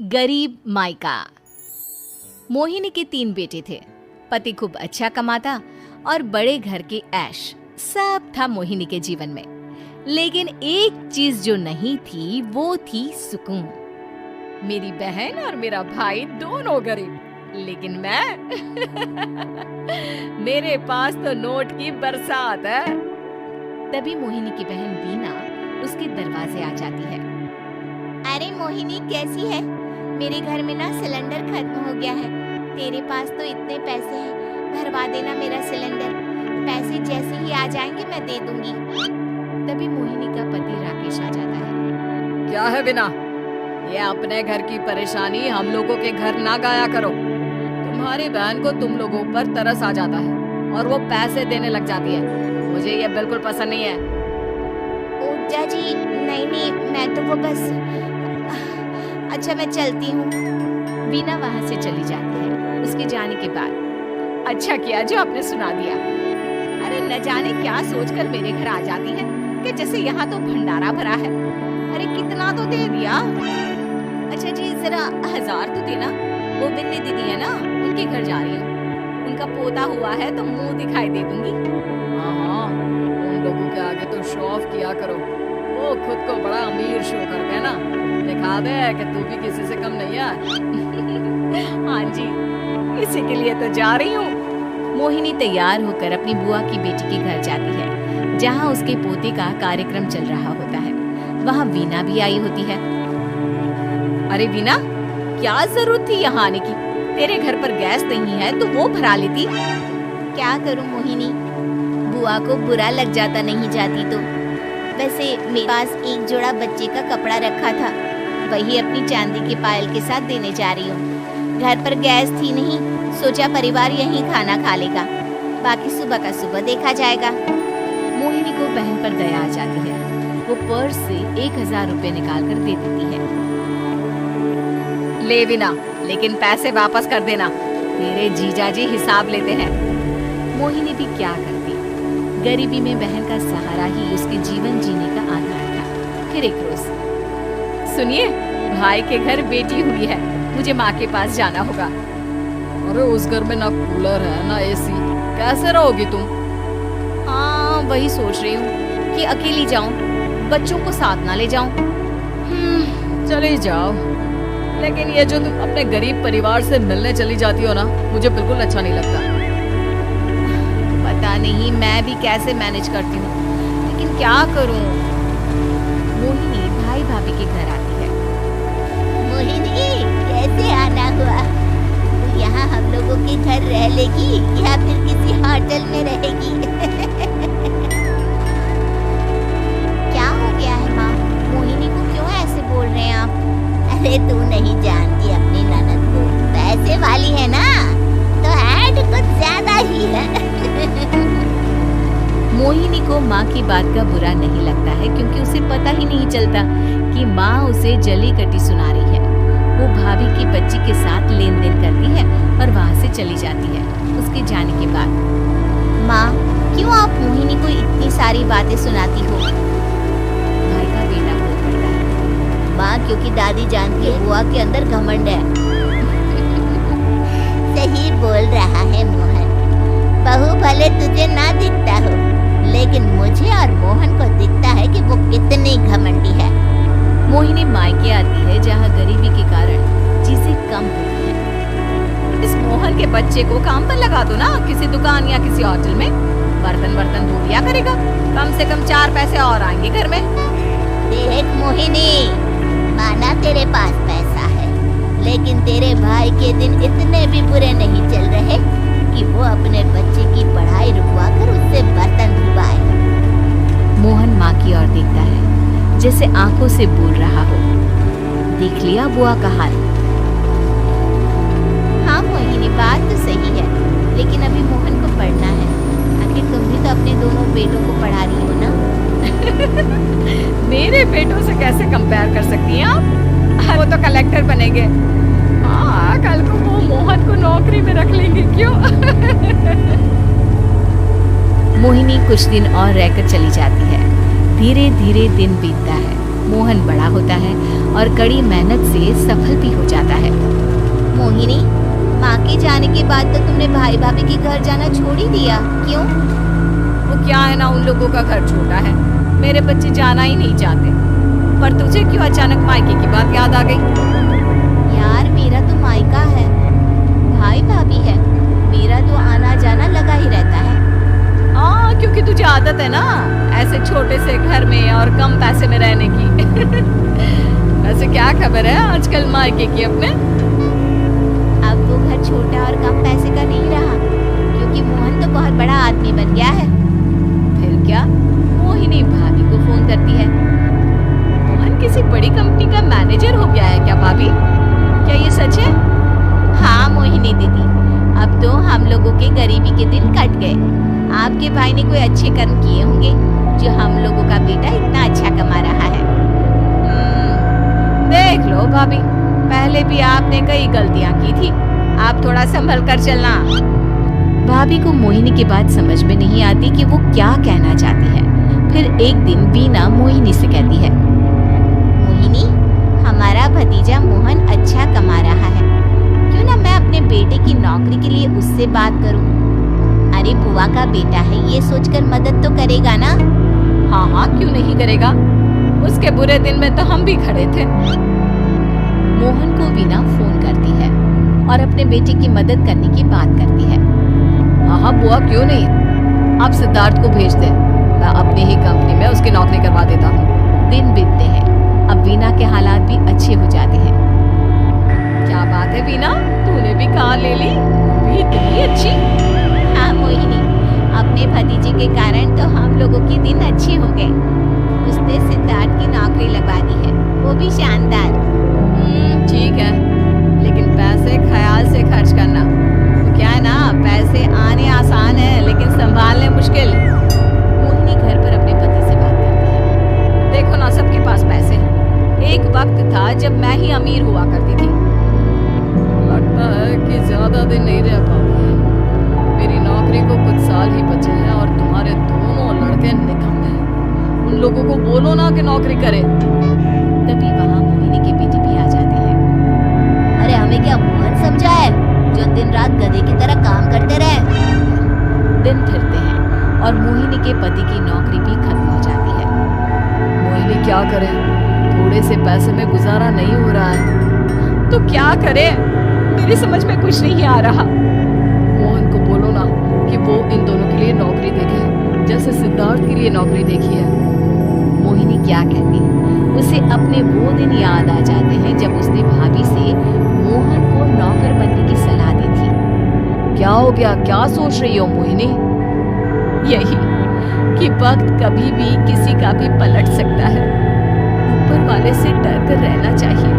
गरीब मायका। मोहिनी के 3 बेटे थे। पति खूब अच्छा कमाता और बड़े घर के ऐश सब था मोहिनी के जीवन में। लेकिन एक चीज जो नहीं थी वो थी सुकून। मेरी बहन और मेरा भाई दोनों गरीब, लेकिन मैं मेरे पास तो नोट की बरसात है। तभी मोहिनी की बहन बीना उसके दरवाजे आ जाती है। अरे मोहिनी, कैसी है? मेरे घर में ना सिलेंडर खत्म हो गया है। तेरे पास तो इतने पैसे हैं, भरवा देना मेरा सिलेंडर। पैसे जैसे ही आ जाएंगे मैं दे दूंगी। तभी मोहिनी का पति राकेश आ जाता है। क्या है बिना, ये अपने घर की परेशानी हम लोगों के घर ना गाया करो। तुम्हारी बहन को तुम लोगों पर तरस आ जाता है और वो पैसे देने लग जाती है। मुझे ये बिल्कुल पसंद नहीं है। ऊर्जा जी, नहीं, मैं तो वो बस अच्छा मैं चलती हूँ। बीना वहाँ से चली जाती है। उसके जाने के बाद अच्छा किया जो आपने सुना दिया। अरे न जाने क्या सोचकर मेरे घर आ जाती है कि जैसे यहाँ तो भंडारा भरा है। अरे कितना तो दे दिया। अच्छा जी, जरा 1000 तो देना। वो बिन्नी दीदी है ना, उनके घर जा रही हूँ। उनका पोता हुआ है तो मुंह दिखाई दे दूंगी। हाँ, उन लोगों के आगे तो शो ऑफ किया करो। वो खुद को बड़ा अमीर शो करते हैं ना, दिखा दे कि तू भी किसी से कम नहीं है। हाँ जी, इसी के लिए तो जा रही हूँ। मोहिनी तैयार होकर अपनी बुआ की बेटी के घर जाती है, जहाँ उसके पोते का कार्यक्रम चल रहा होता है। वहाँ वीना भी आई होती है। अरे वीना, क्या जरूरत थी यहाँ आने की? तेरे घर पर गैस नहीं है तो वो भरा लेती। क्या करूँ मोहिनी, बुआ को बुरा लग जाता नहीं जाती तो। वैसे मेरे पास एक जोड़ा बच्चे का कपड़ा रखा था, वही अपनी चांदी के पायल के साथ देने जा रही हूँ। घर पर गैस थी नहीं, सोचा परिवार यहीं खाना खा लेगा, बाकी सुबह का सुबह देखा जाएगा। मोहिनी को बहन पर दया आ जाती है। वो पर्स से 1000 रुपए निकाल कर दे देती है। ले बिना, लेकिन पैसे वापस कर देना, तेरे जीजाजी हिसाब लेते हैं। मोहिनी भी क्या करती, गरीबी में बहन का सहारा ही उसके जीवन जीने का आधार था। फिर एक रोज, सुनिए, भाई के घर बेटी हुई है, मुझे माँ के पास जाना होगा। अरे उस घर में ना कूलर है ना एसी, कैसे रहोगी तुम? हाँ, वही सोच रही हूँ कि अकेली जाऊं, बच्चों को साथ ना ले जाऊं। चली जाओ, लेकिन ये जो तुम अपने गरीब परिवार से मिलने चली जाती हो ना, मुझे बिल्कुल अच्छा नहीं लगता। पता नहीं मैं भी कैसे मैनेज करती हूँ, लेकिन क्या करूँ। मोहिनी भाई भाभी के घर आती है। मोहिनी, कैसे आना हुआ? तो यहाँ हम लोगों के घर रह लेगी या फिर किसी होटल में रहेगी? क्या हो गया है माँ? मोहिनी को क्यों ऐसे बोल रहे हैं आप? अरे तू नहीं जानती अपनी ननद को, पैसे वाली है ना, तो ऐड कुछ ज्यादा ही है। मोहिनी को माँ की बात का बुरा नहीं लगता है, क्योंकि उसे पता ही नहीं चलता कि माँ उसे जली कटी सुना रही है। वो भाभी की बच्ची के साथ लेन देन करती है और वहाँ से चली जाती है। उसके जाने के बाद, माँ, क्यों आप मोहिनी को इतनी सारी बातें सुनाती हो? भाई का बेटा बोल पड़ता है। माँ, क्योंकि दादी जानती है बुआ के अंदर घमंड है। सही बोल रहा है मोहन, बहू भले तुझे ना दिखता हो, लेकिन मुझे और मोहन को दिखता है कि वो कितनी घमंडी है। मोहिनी मायके आती है, जहाँ गरीबी के कारण चीजें कम होती हैं। इस मोहन के बच्चे को काम पर लगा दो ना, किसी दुकान या किसी होटल में। बर्तन धो दिया करेगा, कम से कम 4 पैसे और आएंगे घर में। देख मोहिनी, माना तेरे पास पैसा है, लेकिन तेरे भाई के दिन इतने भी बुरे नहीं चल रहे कि वो अपने बच्चे की पढ़ाई रुकवा कर उससे बर्तन धुलवाए। मोहन माँ की ओर देखता है, जैसे आंखों से बोल रहा हो, देख लिया बुआ का हाल। हाँ मोहिनी, बात तो सही है, लेकिन अभी मोहन को पढ़ना है। आखिर तुम भी तो अपने दोनों बेटों को पढ़ा रही हो ना। मेरे बेटों से कैसे कंपेयर कर सकती हैं आप? वो तो कलेक्टर बनेंगे। हाँ, कल को वो मोहन को नौकरी में रख लेंगे, क्यों? मोहिनी कुछ दिन और रहकर चली जाती है। धीरे धीरे दिन बीतता है। मोहन बड़ा होता है और कड़ी मेहनत से सफल भी हो जाता है। मोहिनी, माँ के जाने के बाद तो तुमने भाई भाभी के घर जाना छोड़ ही दिया, क्यों? वो क्या है ना, उन लोगों का घर छोटा है, मेरे बच्चे जाना ही नहीं चाहते। पर तुझे क्यों अचानक मायके की बात याद आ गई? यार, मेरा तो मायका है, भाई भाभी है, मेरा तो आना जाना लगा ही रहता है। हाँ, क्योंकि तुझे आदत है ना ऐसे छोटे से घर में और कम पैसे में रहने की। वैसे क्या खबर है आजकल मायके की अपने? अब वो घर छोटा और कम पैसे का नहीं रहा, क्योंकि मोहन तो बहुत बड़ा आदमी बन गया है। फिर क्या? मोहिनी भाभी को फोन करती है। मोहन किसी बड़ी कंपनी का मैनेजर हो गया है क्या भाभी? क्या ये सच है? हाँ मोहिनी दीदी, अब तो हम लोगों के गरीबी के दिन कट गए। आपके भाई ने कोई अच्छे कर्म किए होंगे, जो हम लोगों का बेटा इतना अच्छा कमा रहा है। देख लो भाभी, पहले भी आपने कई गलतियां की थी, आप थोड़ा संभल कर चलना। भाभी को मोहिनी की बात समझ में नहीं आती कि वो क्या कहना चाहती है। फिर एक दिन वीना मोहिनी से कहती है, मोहिनी, हमारा भतीजा मोहन अच्छा कमा रहा है, क्यों ना मैं अपने बेटे की नौकरी के लिए उससे बात करूं? अरे बुआ का बेटा है, ये सोचकर मदद तो करेगा ना? हाँ हाँ, क्यों नहीं करेगा, उसके बुरे दिन में तो हम भी खड़े थे। मोहन को वीना फोन करती है और अपने बेटे की मदद करने की बात करती है। हाँ हाँ बुआ, क्यों नहीं, आप सिद्धार्थ को भेज दे, मैं अपनी ही कंपनी में उसकी नौकरी करवा देता हूँ। दिन बीतते हैं, अब वीना के हालात भी अच्छे हो जाते हैं। क्या बात है वीना, तूने भी कार ले ली, तू भी इतनी अच्छी। हाँ मोहिनी, अपने भतीजे के कारण तो हम लोगों के दिन अच्छे हो गए। उसने सिद्धार्थ की नौकरी लगवा दी है, वो भी शानदार। ठीक है, लेकिन पैसे ख्याल से खर्च करना। तो क्या है ना, पैसे आने आसान है लेकिन संभालने मुश्किल। मोहिनी घर पर अपने पति से बात करती है। देखो ना, सबके पास पैसे हैं। एक वक्त था जब मैं ही अमीर हुआ करती थी। लगता है कि ज्यादा दिन नहीं रह पाऊंगी। मेरी नौकरी को कुछ साल ही बचे हैं और तुम्हारे दोनों लड़के निकम्मे हैं। उन लोगों को बोलो ना कि नौकरी करे। तभी वहाँ मोहिनी के बेटे भी आ जाते हैं। अरे हमें क्या मोहन समझा है, जो दिन रात गधे की तरह काम करते रहे? दिन फिरते हैं और मोहिनी के पति की नौकरी भी खत्म हो जाती है। मोहिनी क्या करे, थोड़े से पैसे में गुजारा नहीं हो रहा है, तो क्या करे, मेरी समझ में कुछ नहीं आ रहा। मोहन को बोलो ना कि वो इन दोनों के लिए नौकरी देखे, जैसे सिद्धार्थ के लिए नौकरी देखी है। मोहिनी क्या कहती, उसे अपने वो दिन याद आ जाते हैं जब उसने भाभी से मोहन को नौकर बनने की सलाह दी थी। क्या हो गया, क्या सोच रही हो मोहिनी? यही कि वक्त कभी भी किसी का भी पलट सकता है, ऊपर वाले से डर कर रहना चाहिए।